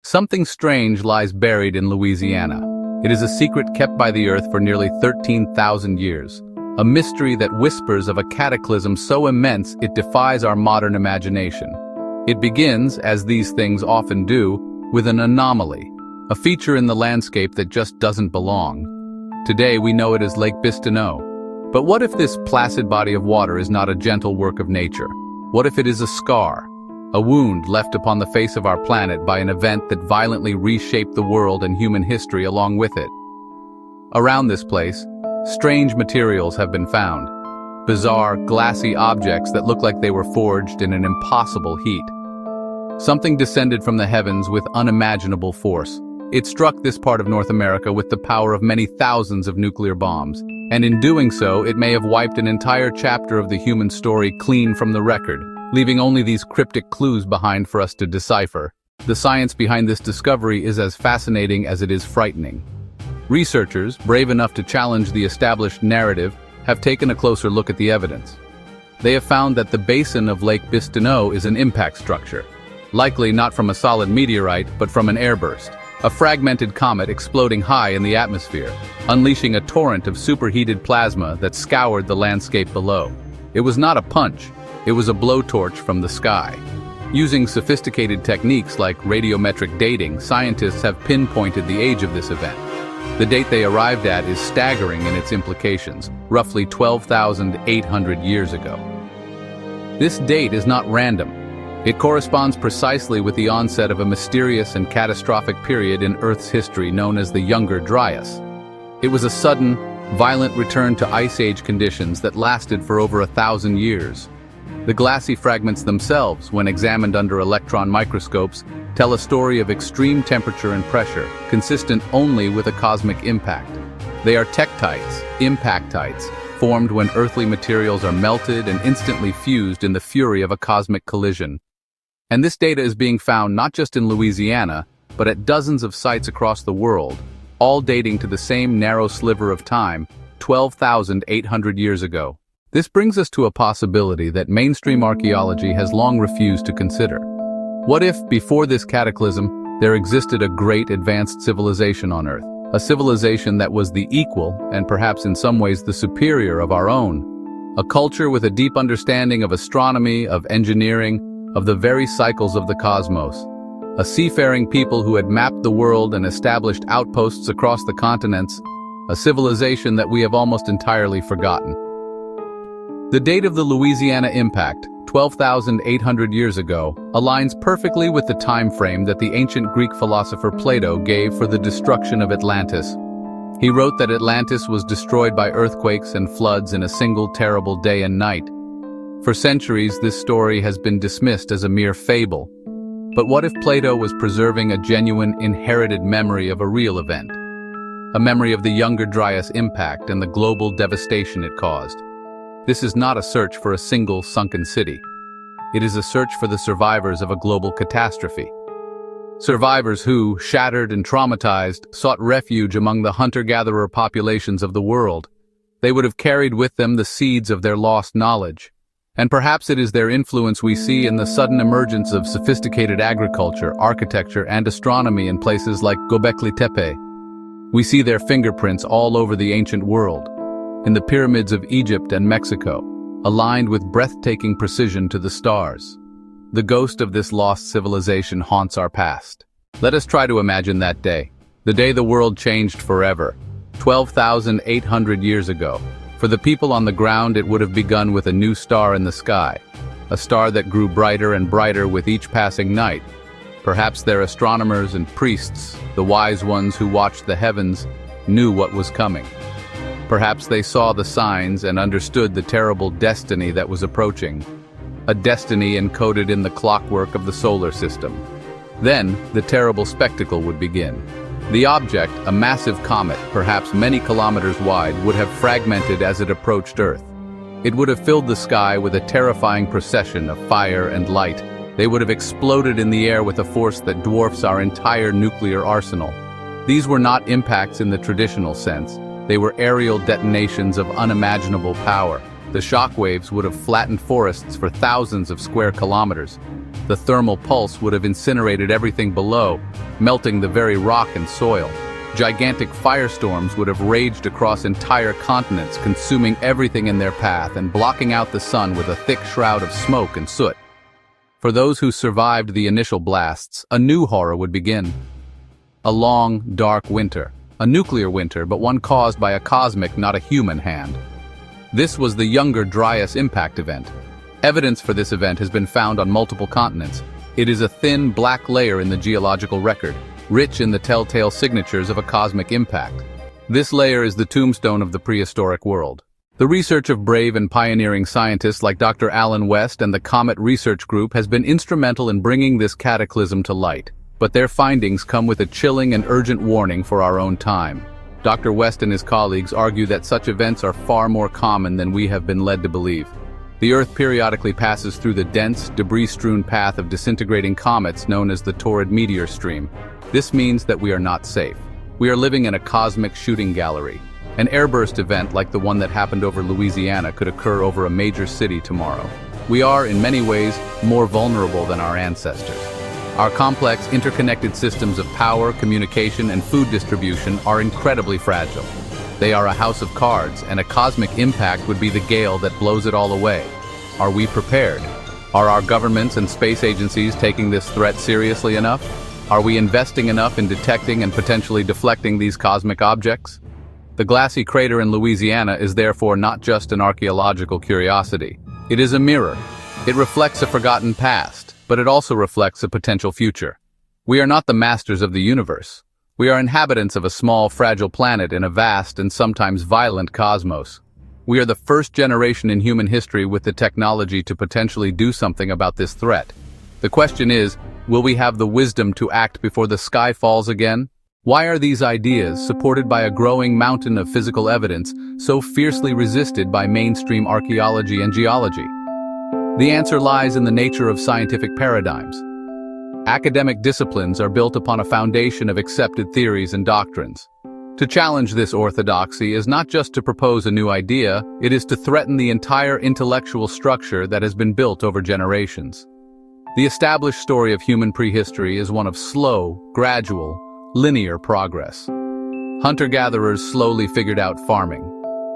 Something strange lies buried in Louisiana. It is a secret kept by the Earth for nearly 13,000 years. A mystery that whispers of a cataclysm so immense it defies our modern imagination. It begins, as these things often do, with an anomaly, a feature in the landscape that just doesn't belong. Today we know it as Lake Bistineau. But what if this placid body of water is not a gentle work of nature? What if it is a scar? A wound left upon the face of our planet by an event that violently reshaped the world and human history along with it. Around this place, strange materials have been found. Bizarre, glassy objects that look like they were forged in an impossible heat. Something descended from the heavens with unimaginable force. It struck this part of North America with the power of many thousands of nuclear bombs, and in doing so, it may have wiped an entire chapter of the human story clean from the record, leaving only these cryptic clues behind for us to decipher. The science behind this discovery is as fascinating as it is frightening. Researchers, brave enough to challenge the established narrative, have taken a closer look at the evidence. They have found that the basin of Lake Bistineau is an impact structure, likely not from a solid meteorite, but from an airburst, a fragmented comet exploding high in the atmosphere, unleashing a torrent of superheated plasma that scoured the landscape below. It was not a punch. It was a blowtorch from the sky. Using sophisticated techniques like radiometric dating, scientists have pinpointed the age of this event. The date they arrived at is staggering in its implications, roughly 12,800 years ago. This date is not random. It corresponds precisely with the onset of a mysterious and catastrophic period in Earth's history known as the Younger Dryas. It was a sudden, violent return to Ice Age conditions that lasted for over 1,000 years. The glassy fragments themselves, when examined under electron microscopes, tell a story of extreme temperature and pressure, consistent only with a cosmic impact. They are tektites, impactites, formed when earthly materials are melted and instantly fused in the fury of a cosmic collision. And this data is being found not just in Louisiana, but at dozens of sites across the world, all dating to the same narrow sliver of time, 12,800 years ago. This brings us to a possibility that mainstream archaeology has long refused to consider. What if, before this cataclysm, there existed a great advanced civilization on Earth? A civilization that was the equal, and perhaps in some ways the superior of our own. A culture with a deep understanding of astronomy, of engineering, of the very cycles of the cosmos. A seafaring people who had mapped the world and established outposts across the continents. A civilization that we have almost entirely forgotten. The date of the Louisiana impact, 12,800 years ago, aligns perfectly with the time frame that the ancient Greek philosopher Plato gave for the destruction of Atlantis. He wrote that Atlantis was destroyed by earthquakes and floods in a single terrible day and night. For centuries, this story has been dismissed as a mere fable. But what if Plato was preserving a genuine, inherited memory of a real event? A memory of the Younger Dryas impact and the global devastation it caused. This is not a search for a single sunken city. It is a search for the survivors of a global catastrophe. Survivors who, shattered and traumatized, sought refuge among the hunter-gatherer populations of the world. They would have carried with them the seeds of their lost knowledge. And perhaps it is their influence we see in the sudden emergence of sophisticated agriculture, architecture, and astronomy in places like Göbekli Tepe. We see their fingerprints all over the ancient world. In the pyramids of Egypt and Mexico, aligned with breathtaking precision to the stars. The ghost of this lost civilization haunts our past. Let us try to imagine that day, the day the world changed forever, 12,800 years ago. For the people on the ground, it would have begun with a new star in the sky, a star that grew brighter and brighter with each passing night. Perhaps their astronomers and priests, the wise ones who watched the heavens, knew what was coming. Perhaps they saw the signs and understood the terrible destiny that was approaching. A destiny encoded in the clockwork of the solar system. Then, the terrible spectacle would begin. The object, a massive comet, perhaps many kilometers wide, would have fragmented as it approached Earth. It would have filled the sky with a terrifying procession of fire and light. They would have exploded in the air with a force that dwarfs our entire nuclear arsenal. These were not impacts in the traditional sense. They were aerial detonations of unimaginable power, The shock waves would have flattened forests for thousands of square kilometers. The thermal pulse would have incinerated everything below, melting the very rock and soil. Gigantic firestorms would have raged across entire continents, consuming everything in their path and blocking out the sun with a thick shroud of smoke and soot. For those who survived the initial blasts, a new horror would begin. A long, dark winter. A nuclear winter, but one caused by a cosmic, not a human hand. This was the Younger Dryas impact event. Evidence for this event has been found on multiple continents. It is a thin, black layer in the geological record, rich in the telltale signatures of a cosmic impact. This layer is the tombstone of the prehistoric world. The research of brave and pioneering scientists like Dr. Alan West and the Comet Research Group has been instrumental in bringing this cataclysm to light. But their findings come with a chilling and urgent warning for our own time. Dr. West and his colleagues argue that such events are far more common than we have been led to believe. The Earth periodically passes through the dense, debris-strewn path of disintegrating comets known as the Taurid meteor stream. This means that we are not safe. We are living in a cosmic shooting gallery. An airburst event like the one that happened over Louisiana could occur over a major city tomorrow. We are, in many ways, more vulnerable than our ancestors. Our complex, interconnected systems of power, communication, and food distribution are incredibly fragile. They are a house of cards, and a cosmic impact would be the gale that blows it all away. Are we prepared? Are our governments and space agencies taking this threat seriously enough? Are we investing enough in detecting and potentially deflecting these cosmic objects? The glassy crater in Louisiana is therefore not just an archaeological curiosity. It is a mirror. It reflects a forgotten past, but it also reflects a potential future. We are not the masters of the universe. We are inhabitants of a small, fragile planet in a vast and sometimes violent cosmos. We are the first generation in human history with the technology to potentially do something about this threat. The question is, will we have the wisdom to act before the sky falls again? Why are these ideas, supported by a growing mountain of physical evidence, so fiercely resisted by mainstream archaeology and geology? The answer lies in the nature of scientific paradigms. Academic disciplines are built upon a foundation of accepted theories and doctrines. To challenge this orthodoxy is not just to propose a new idea, it is to threaten the entire intellectual structure that has been built over generations. The established story of human prehistory is one of slow, gradual, linear progress. Hunter-gatherers slowly figured out farming.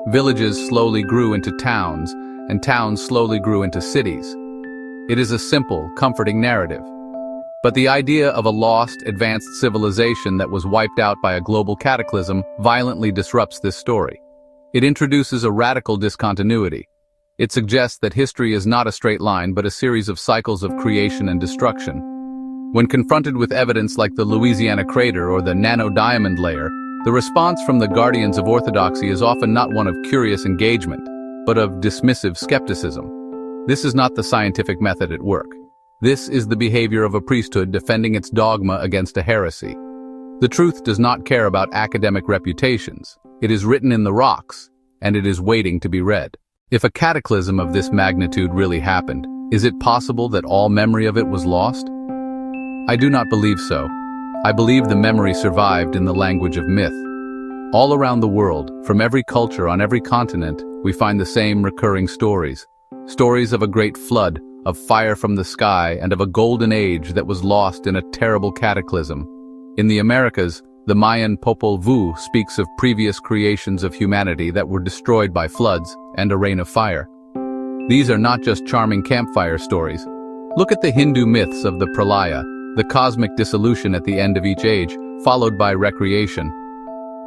Villages slowly grew into towns, and towns slowly grew into cities. It is a simple, comforting narrative. But the idea of a lost, advanced civilization that was wiped out by a global cataclysm violently disrupts this story. It introduces a radical discontinuity. It suggests that history is not a straight line but a series of cycles of creation and destruction. When confronted with evidence like the Louisiana crater or the nano-diamond layer, the response from the guardians of orthodoxy is often not one of curious engagement, but of dismissive skepticism. This is not the scientific method at work. This is the behavior of a priesthood defending its dogma against a heresy. The truth does not care about academic reputations. It is written in the rocks, and it is waiting to be read. If a cataclysm of this magnitude really happened, is it possible that all memory of it was lost? I do not believe so. I believe the memory survived in the language of myth. All around the world, from every culture on every continent, we find the same recurring stories. Stories of a great flood, of fire from the sky, and of a golden age that was lost in a terrible cataclysm. In the Americas, the Mayan Popol Vuh speaks of previous creations of humanity that were destroyed by floods and a rain of fire. These are not just charming campfire stories. Look at the Hindu myths of the Pralaya, the cosmic dissolution at the end of each age, followed by recreation.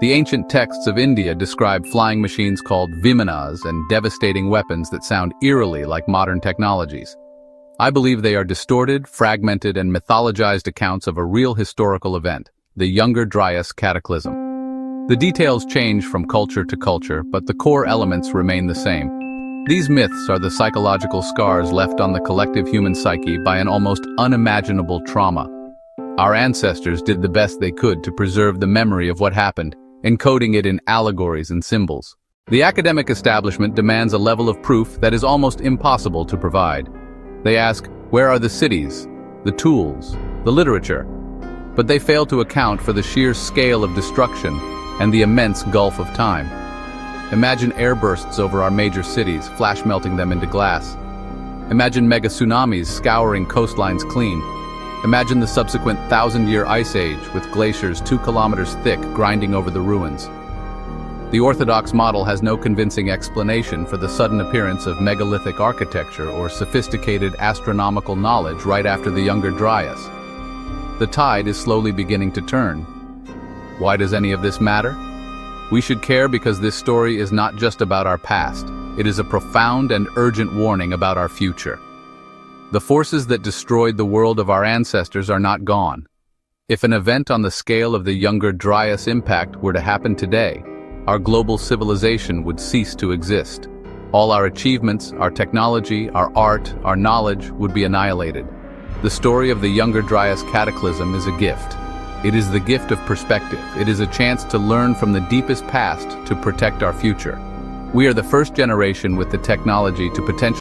The ancient texts of India describe flying machines called vimanas and devastating weapons that sound eerily like modern technologies. I believe they are distorted, fragmented, and mythologized accounts of a real historical event, the Younger Dryas cataclysm. The details change from culture to culture, but the core elements remain the same. These myths are the psychological scars left on the collective human psyche by an almost unimaginable trauma. Our ancestors did the best they could to preserve the memory of what happened, encoding it in allegories and symbols. The academic establishment demands a level of proof that is almost impossible to provide. They ask, where are the cities, the tools, the literature? But they fail to account for the sheer scale of destruction and the immense gulf of time. Imagine airbursts over our major cities, flash melting them into glass. Imagine mega tsunamis scouring coastlines clean. Imagine the subsequent 1,000-year ice age with glaciers 2 kilometers thick grinding over the ruins. The orthodox model has no convincing explanation for the sudden appearance of megalithic architecture or sophisticated astronomical knowledge right after the Younger Dryas. The tide is slowly beginning to turn. Why does any of this matter? We should care because this story is not just about our past. It is a profound and urgent warning about our future. The forces that destroyed the world of our ancestors are not gone. If an event on the scale of the Younger Dryas impact were to happen today, our global civilization would cease to exist. All our achievements, our technology, our art, our knowledge would be annihilated. The story of the Younger Dryas cataclysm is a gift. It is the gift of perspective. It is a chance to learn from the deepest past to protect our future. We are the first generation with the technology to potentially